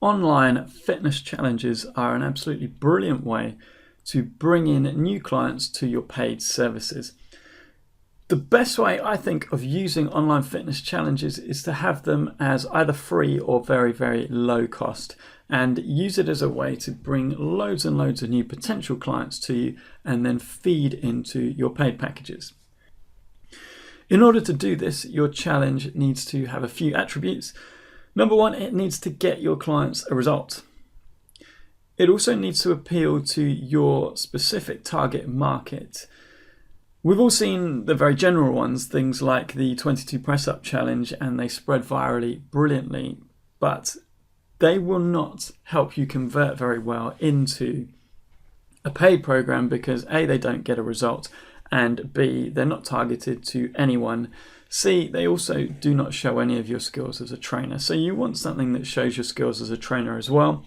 online fitness challenges are an absolutely brilliant way to bring in new clients to your paid services. The best way, I think, of using online fitness challenges is to have them as either free or very, very low cost, and use it as a way to bring loads and loads of new potential clients to you and then feed into your paid packages. In order to do this, your challenge needs to have a few attributes. Number one, it needs to get your clients a result. It also needs to appeal to your specific target market. We've all seen the very general ones, things like the 22 press-up challenge, and they spread virally brilliantly, but they will not help you convert very well into a paid program because A, they don't get a result, and B, they're not targeted to anyone. C, they also do not show any of your skills as a trainer. So you want something that shows your skills as a trainer as well.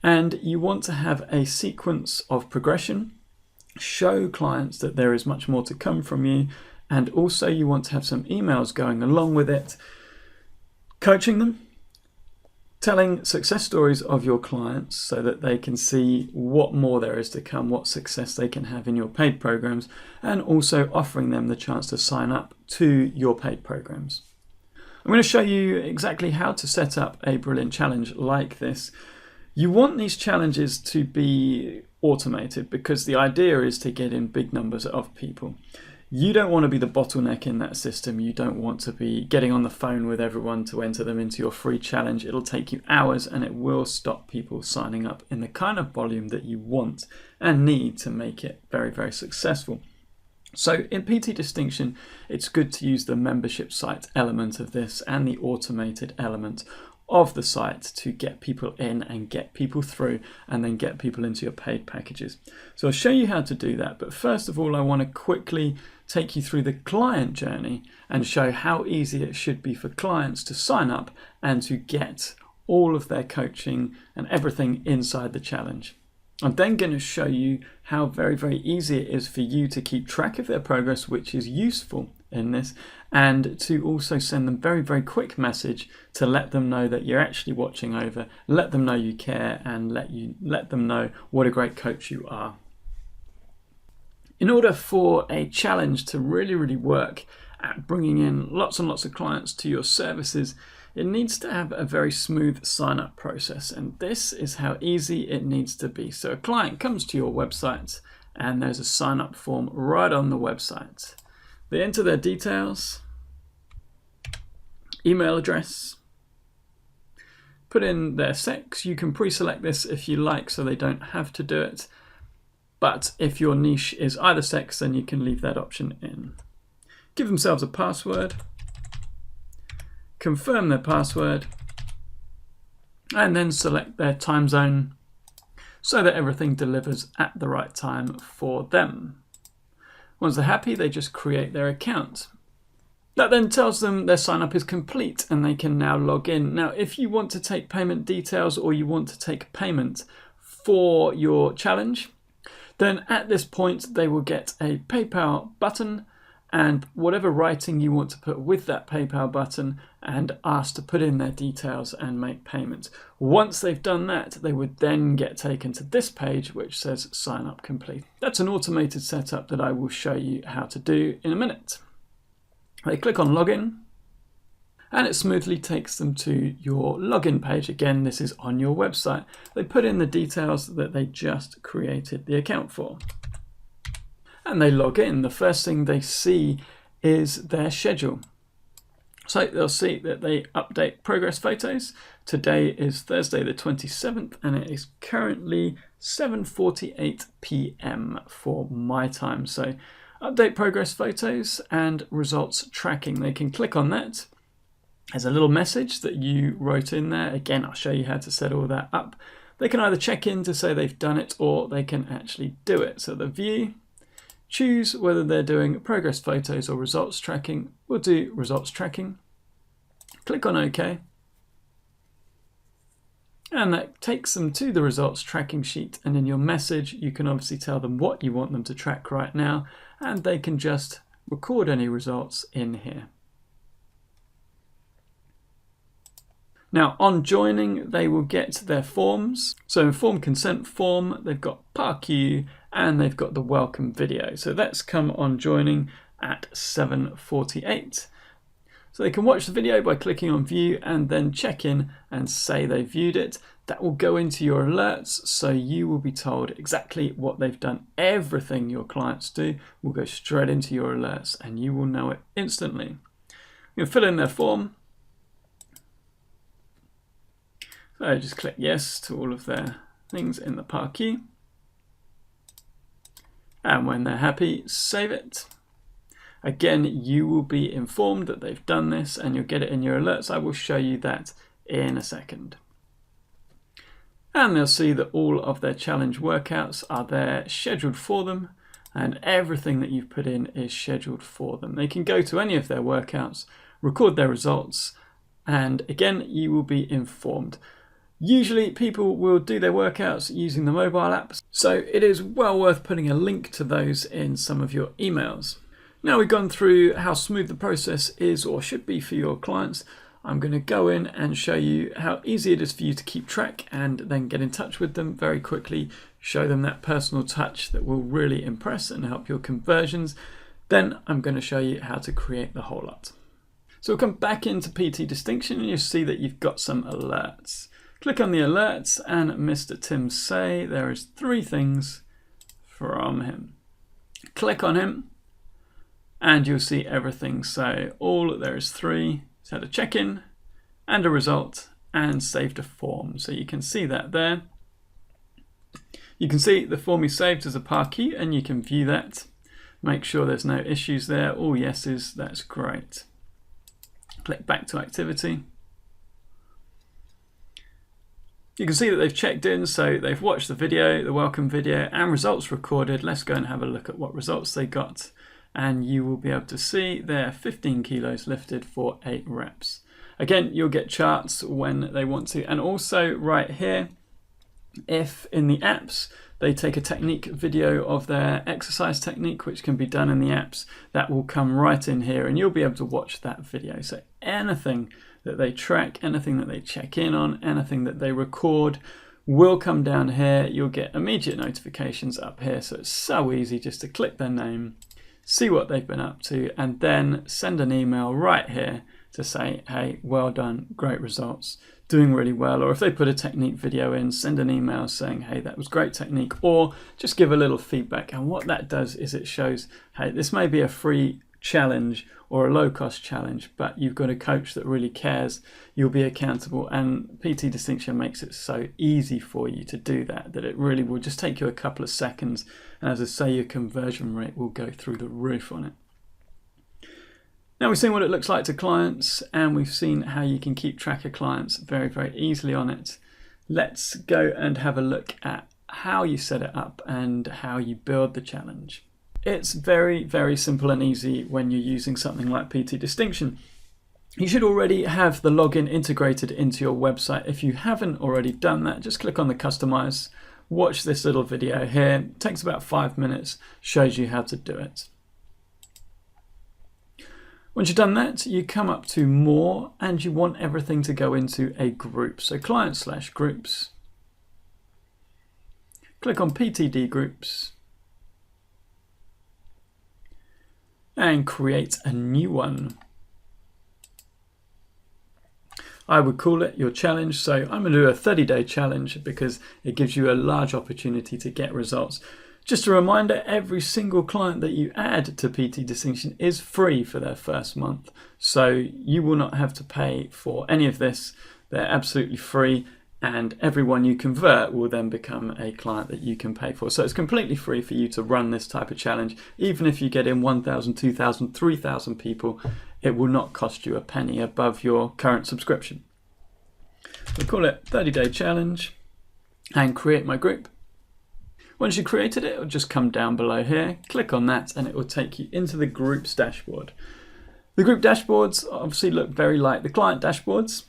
And you want to have a sequence of progression, show clients that there is much more to come from you. And also you want to have some emails going along with it, coaching them, telling success stories of your clients so that they can see what more there is to come, what success they can have in your paid programs, and also offering them the chance to sign up to your paid programs. I'm going to show you exactly how to set up a brilliant challenge like this. You want these challenges to be automated because the idea is to get in big numbers of people. You don't want to be the bottleneck in that system. You don't want to be getting on the phone with everyone to enter them into your free challenge. It'll take you hours and it will stop people signing up in the kind of volume that you want and need to make it very, very successful. So in PT Distinction, it's good to use the membership site element of this and the automated element of the site to get people in and get people through and then get people into your paid packages. So I'll show you how to do that, but first of all I want to quickly take you through the client journey and show how easy it should be for clients to sign up and to get all of their coaching and everything inside the challenge. I'm then going to show you how very, very easy it is for you to keep track of their progress, which is useful in this, and to also send them very, very quick message to let them know that you're actually watching over, let them know you care, and let them know what a great coach you are. In order for a challenge to really, really work at bringing in lots and lots of clients to your services, it needs to have a very smooth sign-up process, and this is how easy it needs to be. So a client comes to your website and there's a sign-up form right on the website. They enter their details, email address, put in their sex. You can pre-select this if you like so they don't have to do it, but if your niche is either sex then you can leave that option in. Give themselves a password, confirm their password, and then select their time zone so that everything delivers at the right time for them. Once they're happy, they just create their account. That then tells them their sign up is complete and they can now log in. Now, if you want to take payment details or you want to take payment for your challenge, then at this point they will get a PayPal button and whatever writing you want to put with that PayPal button and ask to put in their details and make payment. Once they've done that, they would then get taken to this page which says sign up complete. That's an automated setup that I will show you how to do in a minute. They click on login and it smoothly takes them to your login page. Again, this is on your website. They put in the details that they just created the account for. And they log in. The first thing they see is their schedule. So they'll see that they update progress photos. Today is Thursday the 27th and it is currently 7:48 p.m. for my time. So update progress photos and results tracking. They can click on that. There's a little message that you wrote in there. Again, I'll show you how to set all that up. They can either check in to say they've done it or they can actually do it. So the view, choose whether they're doing progress photos or results tracking. We'll do results tracking. Click on OK. And that takes them to the results tracking sheet. And in your message, you can obviously tell them what you want them to track right now. And they can just record any results in here. Now on joining, they will get their forms. So informed consent form, they've got PARQ, and they've got the welcome video. So let's come on joining at 7:48. So they can watch the video by clicking on view and then check in and say they viewed it. That will go into your alerts, so you will be told exactly what they've done. Everything your clients do will go straight into your alerts and you will know it instantly. You'll fill in their form. So just click yes to all of their things in the PARQ. And when they're happy, save it. Again, you will be informed that they've done this and you'll get it in your alerts. I will show you that in a second. And they'll see that all of their challenge workouts are there scheduled for them, and everything that you've put in is scheduled for them. They can go to any of their workouts, record their results, and again, you will be informed. Usually people will do their workouts using the mobile apps, so it is well worth putting a link to those in some of your emails. Now we've gone through how smooth the process is or should be for your clients. I'm going to go in and show you how easy it is for you to keep track and then get in touch with them very quickly, show them that personal touch that will really impress and help your conversions. Then I'm going to show you how to create the whole lot. So we'll come back into PT Distinction and you'll see that you've got some alerts. Click on the alerts and Mr. Tim Say there is 3 things from him. Click on him and you'll see everything. So all there is 3. He's had a check-in and a result and saved a form. So you can see that there. You can see the form he saved as a PARQ and you can view that. Make sure there's no issues there. All yeses, that's great. Click back to activity. You can see that they've checked in, so they've watched the video, the welcome video, and results recorded. Let's go and have a look at what results they got. And you will be able to see they're 15 kilos lifted for 8 reps. Again, you'll get charts when they want to. And also right here, if in the apps, they take a technique video of their exercise technique, which can be done in the apps, that will come right in here and you'll be able to watch that video. So anything that they track, anything that they check in on, anything that they record will come down here. You'll get immediate notifications up here. So it's so easy just to click their name, see what they've been up to, and then send an email right here to say, hey, well done, great results, doing really well. Or if they put a technique video in, send an email saying, hey, that was great technique, or just give a little feedback. And what that does is it shows, hey, this may be a free challenge or a low-cost challenge, but you've got a coach that really cares, you'll be accountable, and PT Distinction makes it so easy for you to do that, that it really will just take you a couple of seconds, and as I say, your conversion rate will go through the roof on it. Now we've seen what it looks like to clients, and we've seen how you can keep track of clients very, very easily on it. Let's go and have a look at how you set it up and how you build the challenge. It's very, very simple and easy when you're using something like PT Distinction. You should already have the login integrated into your website. If you haven't already done that, just click on the Customize, watch this little video here. It takes about 5 minutes, shows you how to do it. Once you've done that, you come up to More and you want everything to go into a group. So client/groups. Click on PTD groups. And create a new one. I would call it your challenge. So I'm going to do a 30-day challenge because it gives you a large opportunity to get results. Just a reminder, every single client that you add to PT Distinction is free for their first month. So you will not have to pay for any of this. They're absolutely free. And everyone you convert will then become a client that you can pay for. So it's completely free for you to run this type of challenge. Even if you get in 1,000, 2,000, 3,000 people, it will not cost you a penny above your current subscription. We'll call it 30-day challenge and create my group. Once you created it, it'll just come down below here. Click on that and it will take you into the groups dashboard. The group dashboards obviously look very like the client dashboards.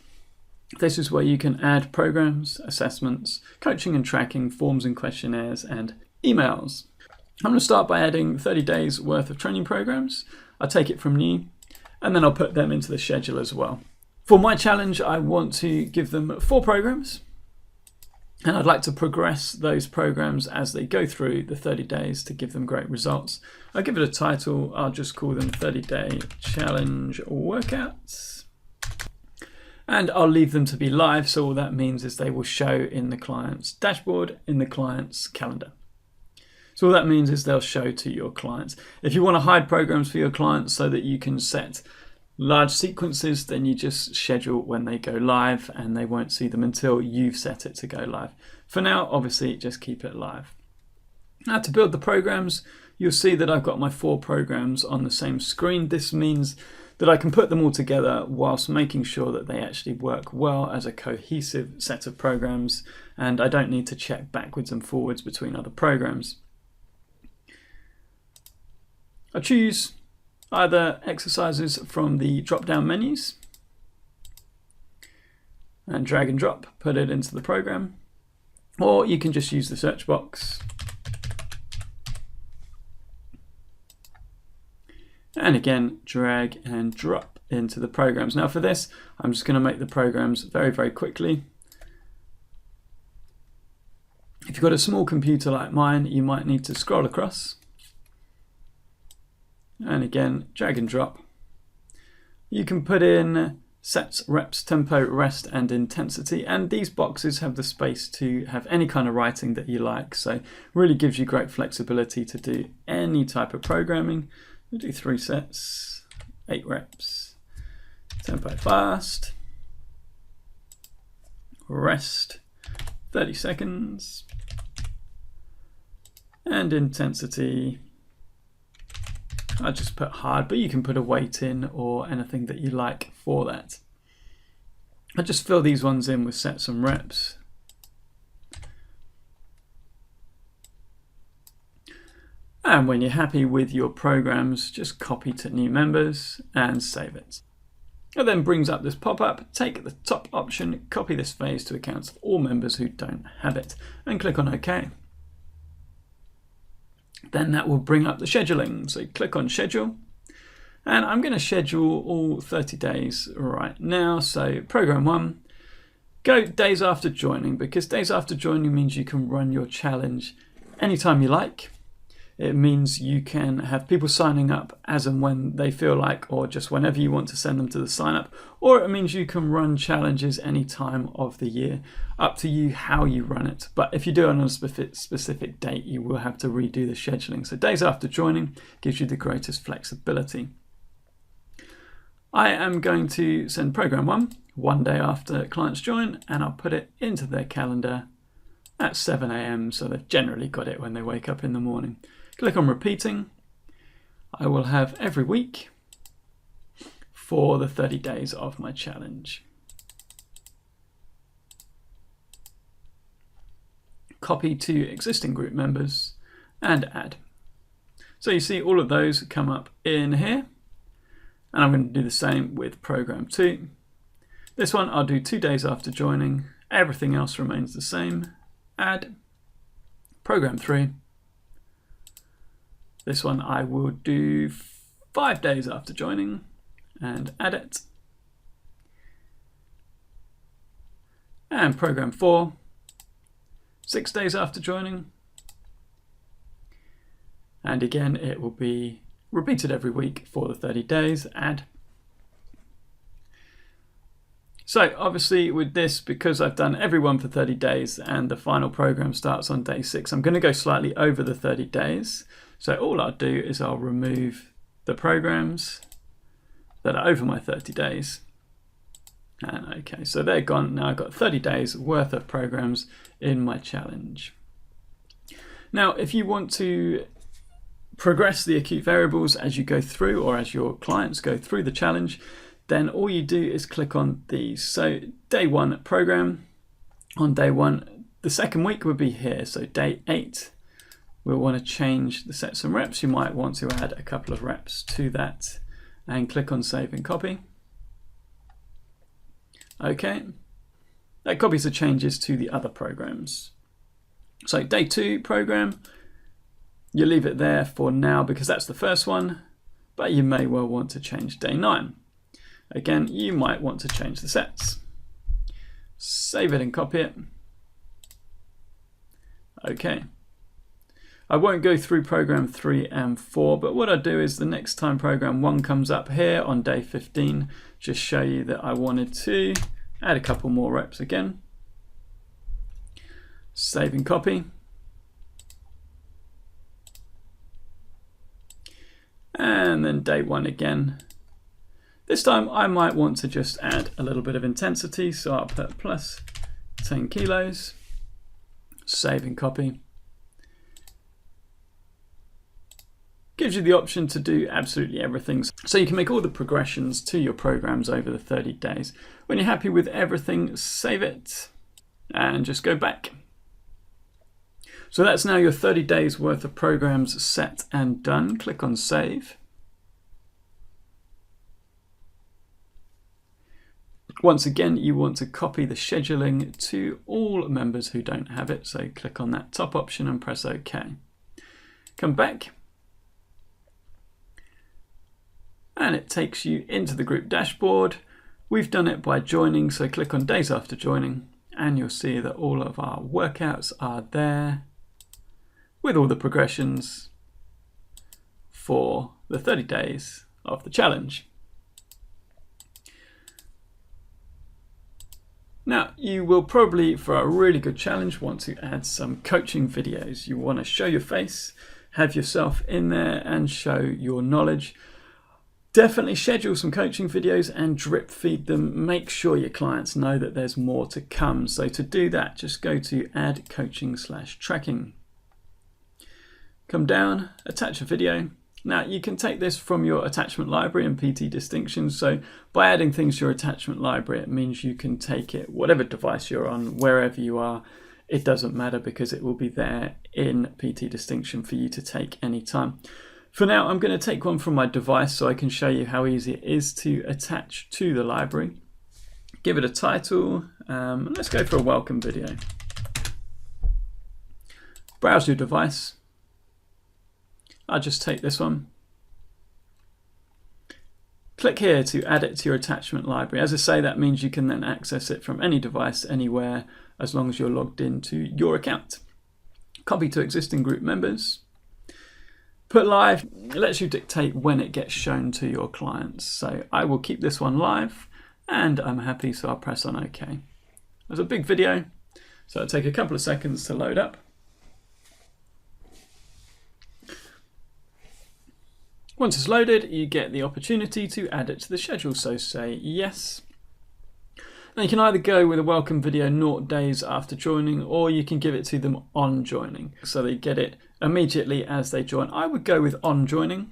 This is where you can add programs, assessments, coaching and tracking, forms and questionnaires, and emails. I'm going to start by adding 30 days worth of training programs. I'll take it from new, and then I'll put them into the schedule as well. For my challenge, I want to give them 4 programs, and I'd like to progress those programs as they go through the 30 days to give them great results. I'll give it a title. I'll just call them 30-day challenge workouts. And I'll leave them to be live, so all that means is they will show in the client's dashboard, in the client's calendar. So all that means is they'll show to your clients. If you want to hide programs for your clients so that you can set large sequences, then you just schedule when they go live and they won't see them until you've set it to go live. For now, obviously, just keep it live. Now to build the programs, you'll see that I've got my 4 programs on the same screen. This means that I can put them all together whilst making sure that they actually work well as a cohesive set of programs, and I don't need to check backwards and forwards between other programs. I choose either exercises from the drop-down menus and drag and drop, put it into the program, or you can just use the search box. And again, drag and drop into the programs. Now for this, I'm just going to make the programs very, very quickly. If you've got a small computer like mine, you might need to scroll across. And again, drag and drop. You can put in sets, reps, tempo, rest, and intensity. And these boxes have the space to have any kind of writing that you like. So really gives you great flexibility to do any type of programming. We'll do 3 sets, 8 reps, tempo fast, rest, 30 seconds, and intensity. I just put hard, but you can put a weight in or anything that you like for that. I just fill these ones in with sets and reps. And when you're happy with your programs, just copy to new members and save it. It then brings up this pop-up. Take the top option, copy this phase to accounts of all members who don't have it, and click on OK. Then that will bring up the scheduling. So click on schedule, and I'm going to schedule all 30 days right now. So program 1, go days after joining, because days after joining means you can run your challenge anytime you like. It means you can have people signing up as and when they feel like, or just whenever you want to send them to the sign up, or it means you can run challenges any time of the year. Up to you how you run it. But if you do it on a specific date, you will have to redo the scheduling. So days after joining gives you the greatest flexibility. I am going to send program 1 day after clients join, and I'll put it into their calendar at 7 AM, so they've generally got it when they wake up in the morning. Click on repeating. I will have every week for the 30 days of my challenge. Copy to existing group members and add. So you see all of those come up in here, and I'm going to do the same with program 2. This one I'll do 2 days after joining. Everything else remains the same. Add. Program 3. This one I will do 5 days after joining and add it. And program 4, 6 days after joining. And again, it will be repeated every week for the 30 days, add. So obviously with this, because I've done every one for 30 days and the final program starts on day 6, I'm going to go slightly over the 30 days. So all I'll do is I'll remove the programs that are over my 30 days. And okay, so they're gone. Now I've got 30 days worth of programs in my challenge. Now, if you want to progress the acute variables as you go through, or as your clients go through the challenge, then all you do is click on these. So day 1 program, on day 1, the second week would be here. So day 8, we'll want to change the sets and reps. You might want to add a couple of reps to that and click on save and copy. Okay, that copies the changes to the other programs. So day 2 program, you leave it there for now because that's the first one, but you may well want to change day 9. Again, you might want to change the sets. Save it and copy it. Okay. I won't go through program 3 and 4, but what I do is the next time program 1 comes up here on day 15, just show you that I wanted to add a couple more reps again. Save and copy. And then day 1 again. This time I might want to just add a little bit of intensity, so I'll put plus 10 kilos. Save and copy. Gives you the option to do absolutely everything. So you can make all the progressions to your programs over the 30 days. When you're happy with everything, save it and just go back. So that's now your 30 days worth of programs set and done. Click on save. Once again, you want to copy the scheduling to all members who don't have it. So click on that top option and press OK. Come back. And it takes you into the group dashboard. We've done it by joining, so click on days after joining and you'll see that all of our workouts are there with all the progressions for the 30 days of the challenge. Now, you will probably, for a really good challenge, want to add some coaching videos. You want to show your face, have yourself in there and show your knowledge. Definitely schedule some coaching videos and drip feed them. Make sure your clients know that there's more to come. So to do that, just go to add coaching/tracking. Come down, attach a video. Now you can take this from your attachment library and PT distinctions. So by adding things to your attachment library, it means you can take it, whatever device you're on, wherever you are, it doesn't matter because it will be there in PT distinction for you to take anytime. For now, I'm going to take one from my device so I can show you how easy it is to attach to the library. Give it a title. Let's go for a welcome video. Browse your device. I'll just take this one. Click here to add it to your attachment library. As I say, that means you can then access it from any device, anywhere, as long as you're logged into your account. Copy to existing group members. Put live, it lets you dictate when it gets shown to your clients. So I will keep this one live and I'm happy, so I'll press on OK. There's a big video, so it'll take a couple of seconds to load up. Once it's loaded, you get the opportunity to add it to the schedule, so say yes. Now you can either go with a welcome video 0 days after joining, or you can give it to them on joining, so they get it immediately as they join. I would go with on joining.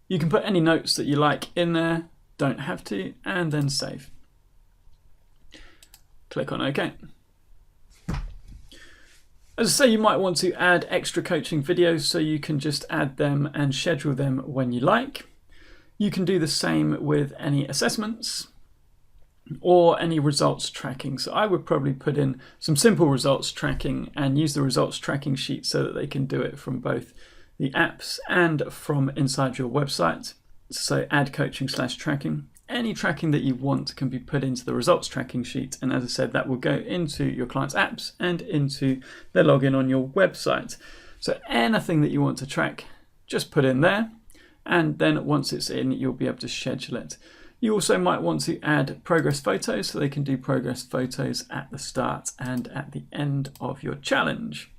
You can put any notes that you like in there, don't have to, and then save. Click on OK. As I say, you might want to add extra coaching videos, so you can just add them and schedule them when you like. You can do the same with any assessments or any results tracking. So I would probably put in some simple results tracking and use the results tracking sheet so that they can do it from both the apps and from inside your website. So add coaching/tracking. Any tracking that you want can be put into the results tracking sheet. And as I said, that will go into your client's apps and into their login on your website. So anything that you want to track, just put in there. And then once it's in, you'll be able to schedule it. You also might want to add progress photos, so they can do progress photos at the start and at the end of your challenge.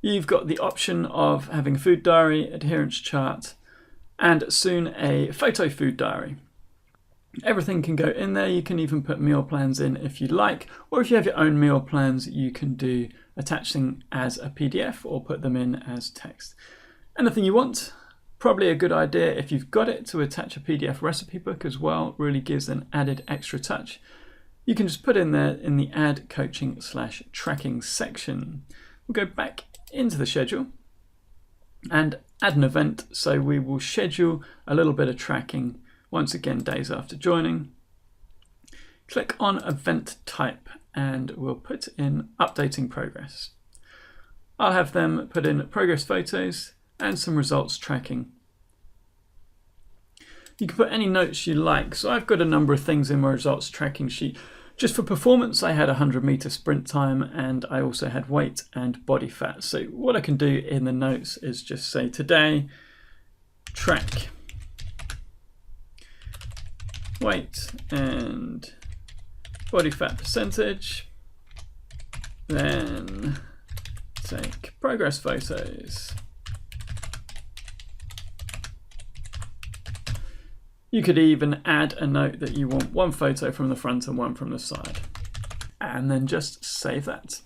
You've got the option of having a food diary, adherence chart, and soon a photo food diary. Everything can go in there. You can even put meal plans in if you like, or if you have your own meal plans, you can do attaching as a PDF or put them in as text. Anything you want. Probably a good idea if you've got it to attach a PDF recipe book as well. It really gives an added extra touch. You can just put in there in the add coaching/tracking section. We'll go back into the schedule and add an event. So we will schedule a little bit of tracking, once again days after joining. Click on event type and we'll put in updating progress. I'll have them put in progress photos and some results tracking. You can put any notes you like. So I've got a number of things in my results tracking sheet. Just for performance, I had 100-meter sprint time, and I also had weight and body fat. So what I can do in the notes is just say today, track weight and body fat percentage, then take progress photos. You could even add a note that you want one photo from the front and one from the side, and then just save that.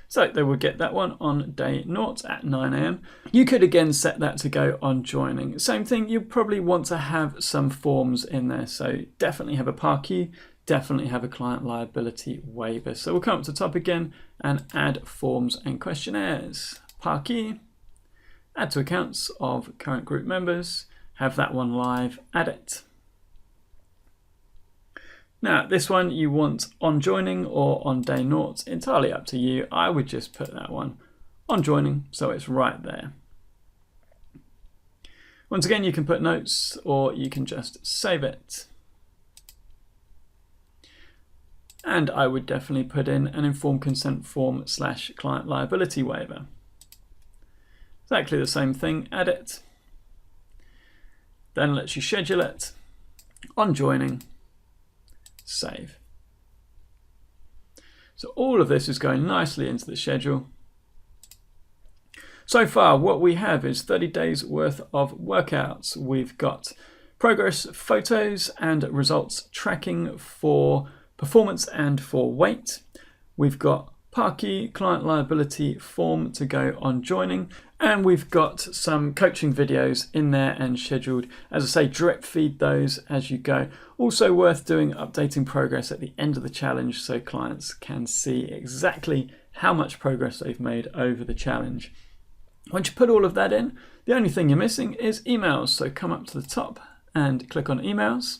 So they will get that one on day 0 at 9 AM. You could again set that to go on joining. Same thing, you probably want to have some forms in there. So definitely have a parquet, definitely have a client liability waiver. So we'll come up to the top again and add forms and questionnaires. Parquet. Add to accounts of current group members, have that one live, add it. Now this one you want on joining or on day 0, entirely up to you. I would just put that one on joining so it's right there. Once again, you can put notes or you can just save it. And I would definitely put in an informed consent form / client liability waiver. Exactly the same thing, add it, then lets you schedule it, on joining, save. So all of this is going nicely into the schedule. So far what we have is 30 days worth of workouts. We've got progress photos and results tracking for performance and for weight. We've got parquet client liability form to go on joining, and we've got some coaching videos in there and scheduled. As I say, drip feed those as you go. Also worth doing updating progress at the end of the challenge so clients can see exactly how much progress they've made over the challenge. Once you put all of that in, the only thing you're missing is emails. So come up to the top and click on emails.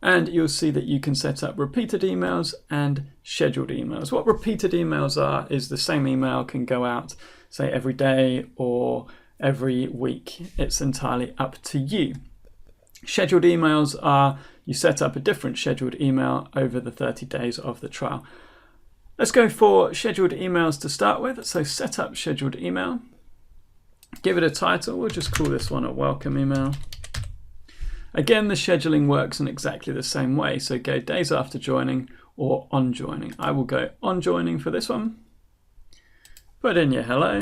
And you'll see that you can set up repeated emails and scheduled emails. What repeated emails are is the same email can go out, say, every day or every week. It's entirely up to you. Scheduled emails are you set up a different scheduled email over the 30 days of the trial. Let's go for scheduled emails to start with. So set up scheduled email. Give it a title. We'll just call this one a welcome email. Again, the scheduling works in exactly the same way. So go days after joining or on joining. I will go on joining for this one. Put in your hello.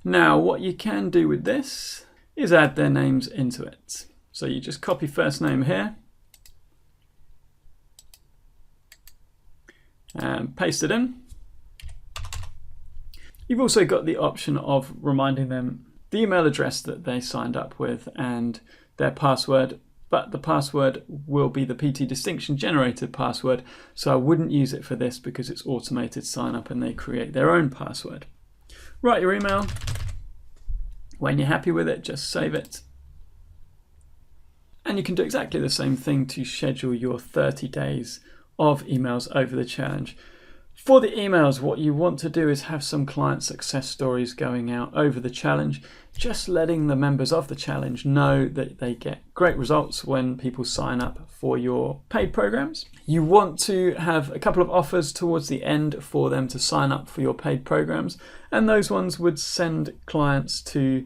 Now, what you can do with this is add their names into it. So you just copy first name here and paste it in. You've also got the option of reminding them the email address that they signed up with and their password, but the password will be the PT distinction generated password, so I wouldn't use it for this because it's automated sign up and they create their own password. Write your email. When you're happy with it, just save it. And you can do exactly the same thing to schedule your 30 days of emails over the challenge. For the emails, what you want to do is have some client success stories going out over the challenge, just letting the members of the challenge know that they get great results when people sign up for your paid programs. You want to have a couple of offers towards the end for them to sign up for your paid programs, and those ones would send clients to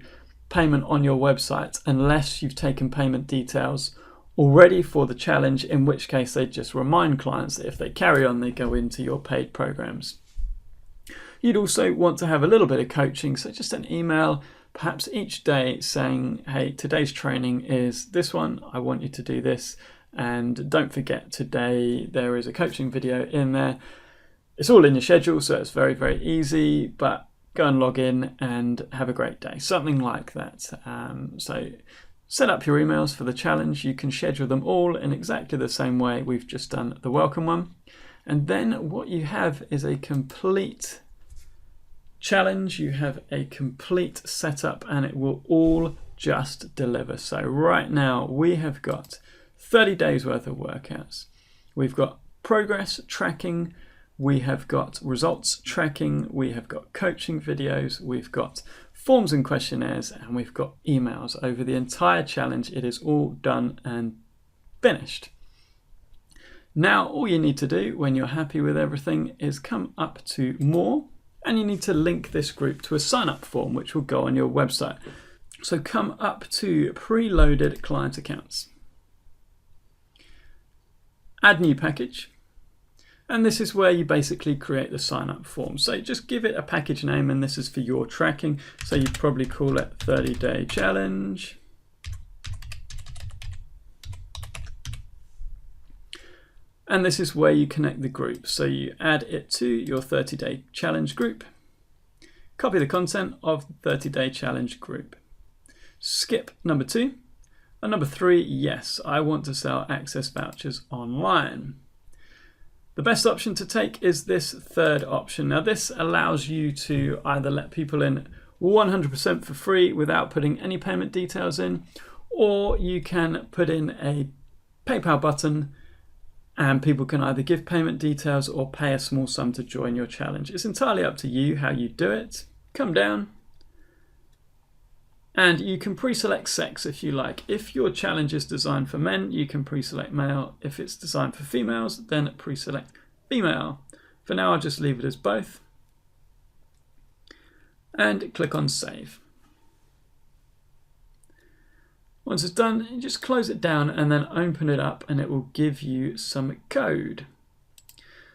payment on your website unless you've taken payment details already for the challenge, in which case they just remind clients that if they carry on, they go into your paid programs. You'd also want to have a little bit of coaching, so just an email, perhaps each day saying, hey, today's training is this one, I want you to do this, and don't forget today there is a coaching video in there. It's all in your schedule, so it's very, very easy, but go and log in and have a great day, something like that. So set up your emails for the challenge. You can schedule them all in exactly the same way we've just done the welcome one. And then what you have is a complete challenge. You have a complete setup and it will all just deliver. So right now we have got 30 days worth of workouts. We've got progress tracking we have got results tracking, we have got coaching videos, we've got forms and questionnaires, and we've got emails. Over the entire challenge, it is all done and finished. Now, all you need to do when you're happy with everything is come up to more, and you need to link this group to a sign-up form, which will go on your website. So come up to preloaded client accounts. Add new package. And this is where you basically create the sign-up form. So just give it a package name, and this is for your tracking. So you'd probably call it 30-day challenge. And this is where you connect the group. So you add it to your 30-day challenge group. Copy the content of the 30-day challenge group. Skip number 2. And number 3, yes, I want to sell access vouchers online. The best option to take is this third option. Now this allows you to either let people in 100% for free without putting any payment details in, or you can put in a PayPal button and people can either give payment details or pay a small sum to join your challenge. It's entirely up to you how you do it. Come down and you can pre-select sex if you like. If your challenge is designed for men, you can pre-select male. If it's designed for females, then pre-select female. For now, I'll just leave it as both. And click on save. Once it's done, you just close it down and then open it up, and it will give you some code.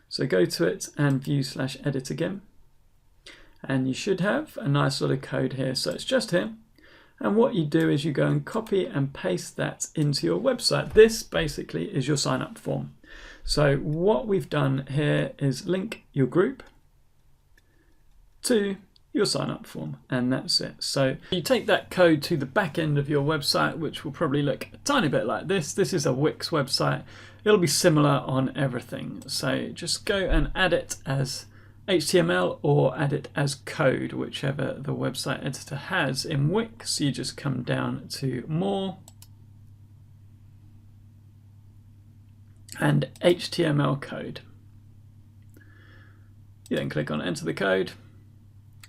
So go to it and view/edit again. And you should have a nice little code here. So it's just here. And what you do is you go and copy and paste that into your website. This basically is your sign up form. So what we've done here is link your group to your sign up form, and that's it. So you take that code to the back end of your website, which will probably look a tiny bit like this. This is a Wix website. It'll be similar on everything. So just go and add it as HTML or add it as code, whichever the website editor has. In Wix, you just come down to more and HTML code. You then click on enter the code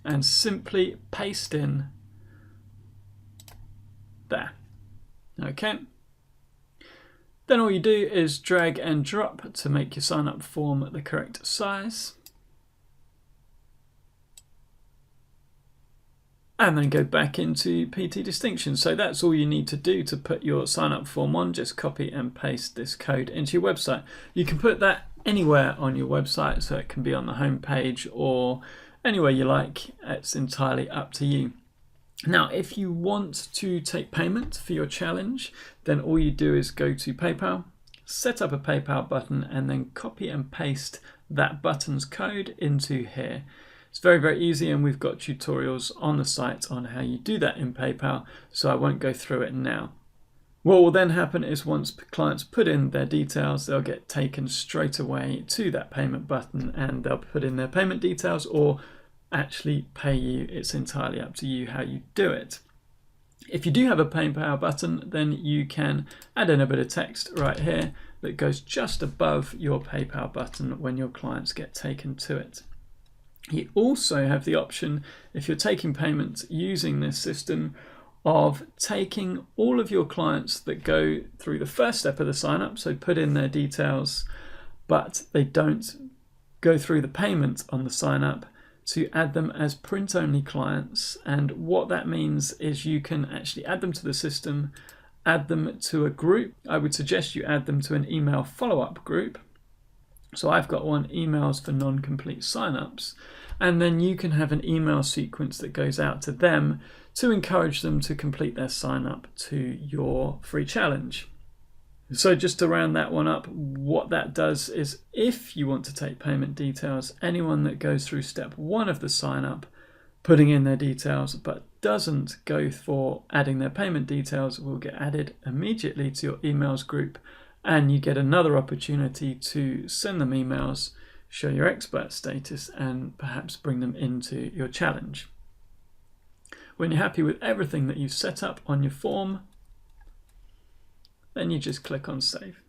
and simply paste in there. Okay. Then all you do is drag and drop to make your sign up form the correct size. And then go back into PT Distinction. So that's all you need to do to put your sign up form on. Just copy and paste this code into your website. You can put that anywhere on your website, so it can be on the home page or anywhere you like. It's entirely up to you. Now, if you want to take payment for your challenge, then all you do is go to PayPal, set up a PayPal button, and then copy and paste that button's code into here. It's very, very easy, and we've got tutorials on the site on how you do that in PayPal, so I won't go through it now. What will then happen is once clients put in their details, they'll get taken straight away to that payment button, and they'll put in their payment details or actually pay you. It's entirely up to you how you do it. If you do have a PayPal button, then you can add in a bit of text right here that goes just above your PayPal button when your clients get taken to it. You also have the option, if you're taking payments using this system, of taking all of your clients that go through the first step of the sign up, so put in their details, but they don't go through the payment on the sign up, to add them as print only clients. And what that means is you can actually add them to the system, add them to a group. I would suggest you add them to an email follow-up group. So I've got one, emails for non-complete signups, and then you can have an email sequence that goes out to them to encourage them to complete their sign up to your free challenge. So just to round that one up, what that does is if you want to take payment details, anyone that goes through step 1 of the sign up, putting in their details, but doesn't go for adding their payment details, will get added immediately to your emails group, and you get another opportunity to send them emails, show your expert status, and perhaps bring them into your challenge. When you're happy with everything that you've set up on your form, then you just click on save.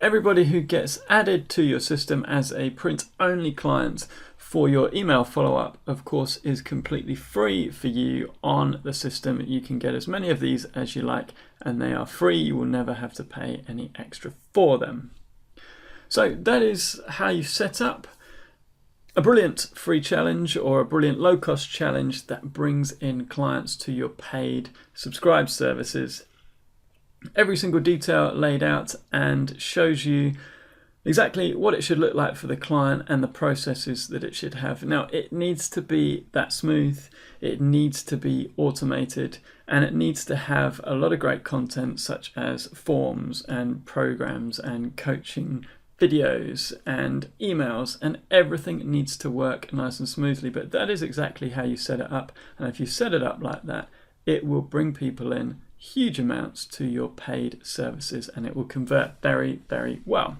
Everybody who gets added to your system as a print-only client for your email follow-up, of course, is completely free for you on the system. You can get as many of these as you like, and they are free. You will never have to pay any extra for them. So that is how you set up a brilliant free challenge or a brilliant low-cost challenge that brings in clients to your paid subscribed services. Every single detail laid out and shows you exactly what it should look like for the client and the processes that it should have. Now, it needs to be that smooth, it needs to be automated, and it needs to have a lot of great content such as forms and programs and coaching videos and emails, and everything needs to work nice and smoothly. But that is exactly how you set it up, and if you set it up like that, it will bring people in huge amounts to your paid services and it will convert very, very well.